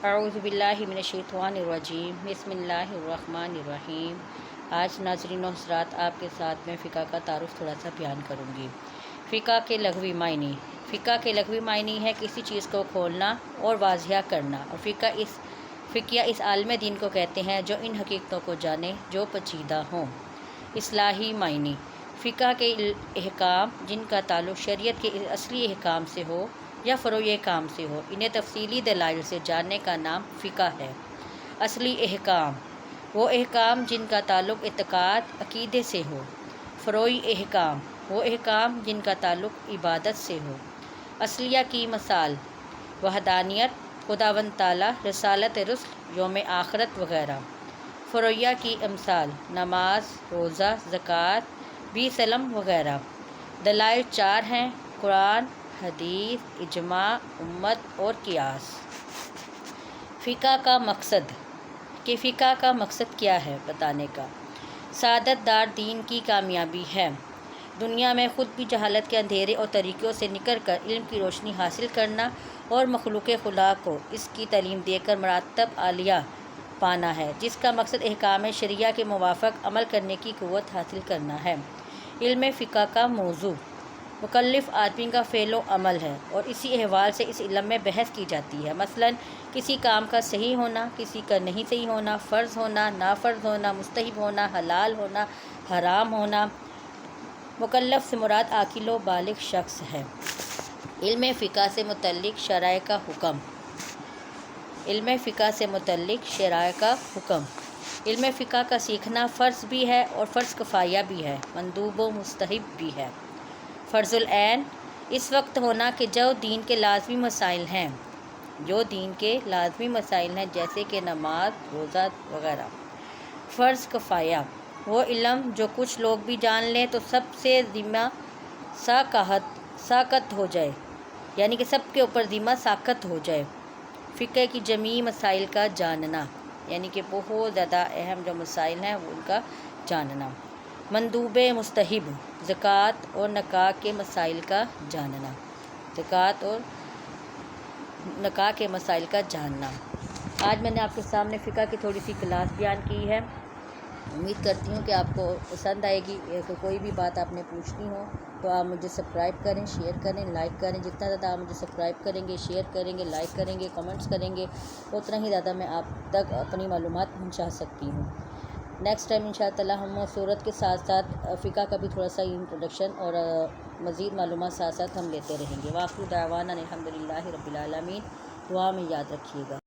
اعوذ باللہ من الشیطان الرجیم بسم اللہ الرحمن الرحیم۔ آج ناظرین و حضرات آپ کے ساتھ میں فقہ کا تعارف تھوڑا سا بیان کروں گی۔ فقہ کے لغوی معنی۔ فقہ کے لغوی معنی ہے کسی چیز کو کھولنا اور واضح کرنا، اور فقیہ اس عالم دین کو کہتے ہیں جو ان حقیقتوں کو جانے جو پیچیدہ ہوں۔ اصطلاحی معنی۔ فقہ کے احکام جن کا تعلق شریعت کے اصلی احکام سے ہو یا فروعی احکام سے ہو، انہیں تفصیلی دلائل سے جاننے کا نام فقہ ہے۔ اصلی احکام وہ احکام جن کا تعلق اعتقاد عقیدے سے ہو۔ فروعی احکام وہ احکام جن کا تعلق عبادت سے ہو۔ اصلیہ کی مثال وحدانیت، خداوند تعالیٰ، رسالت رسل، یوم آخرت وغیرہ۔ فروعیہ کی امثال نماز، روزہ، زکوٰۃ، بیس علم وغیرہ۔ دلائل چار ہیں: قرآن، حدیث، اجماع امت اور قیاس۔ فقہ کا مقصد کہ فقہ کا مقصد کیا ہے بتانے کا۔ سعادت دار دین کی کامیابی ہے۔ دنیا میں خود بھی جہالت کے اندھیرے اور طریقوں سے نکل کر علم کی روشنی حاصل کرنا اور مخلوق خدا کو اس کی تعلیم دے کر مراتب عالیہ پانا ہے، جس کا مقصد احکام شرعیہ کے موافق عمل کرنے کی قوت حاصل کرنا ہے۔ علم فقہ کا موضوع مکلف آدمی کا فعل و عمل ہے، اور اسی احوال سے اس علم میں بحث کی جاتی ہے۔ مثلاً کسی کام کا صحیح ہونا، کسی کا نہیں صحیح ہونا، فرض ہونا، نافرض ہونا، مستحب ہونا، حلال ہونا، حرام ہونا۔ مکلف سے مراد عاقل و بالغ شخص ہے۔ علم فقہ سے متعلق شرائع کا حکم۔ علم فقہ سے متعلق شرائع کا حکم۔ علم فقہ کا سیکھنا فرض بھی ہے اور فرض کفایہ بھی ہے، مندوب و مستحب بھی ہے۔ فرض العین اس وقت ہونا کہ جو دین کے لازمی مسائل ہیں، جیسے کہ نماز، روزہ وغیرہ۔ فرض کفایہ وہ علم جو کچھ لوگ بھی جان لیں تو سب سے ذمہ ساقط ہو جائے، یعنی کہ سب کے اوپر ذمہ ساقط ہو جائے۔ فقہ کی جمیع مسائل کا جاننا، یعنی کہ بہت زیادہ اہم جو مسائل ہیں ان کا جاننا۔ مندوب مستحب زکوٰۃ اور نکاح کے مسائل کا جاننا۔ زکوٰۃ اور نکاح کے مسائل کا جاننا۔ آج میں نے آپ کے سامنے فقہ کی تھوڑی سی کلاس بیان کی ہے۔ امید کرتی ہوں کہ آپ کو پسند آئے گی۔ کوئی بھی بات آپ نے پوچھنی ہو تو آپ مجھے سبسکرائب کریں، شیئر کریں، لائک کریں۔ جتنا زیادہ آپ مجھے سبسکرائب کریں گے، شیئر کریں گے، لائک کریں گے، کمنٹس کریں گے، اتنا ہی زیادہ میں آپ تک اپنی معلومات پہنچا سکتی ہوں۔ نیکسٹ ٹائم انشاء اللہ ہم صورت کے ساتھ ساتھ فقہ کا بھی تھوڑا سا انٹروڈکشن اور مزید معلومات ساتھ ساتھ ہم لیتے رہیں گے۔ وآخر دعوانا الحمد للہ رب العالمین۔ دعا میں یاد رکھیے گا۔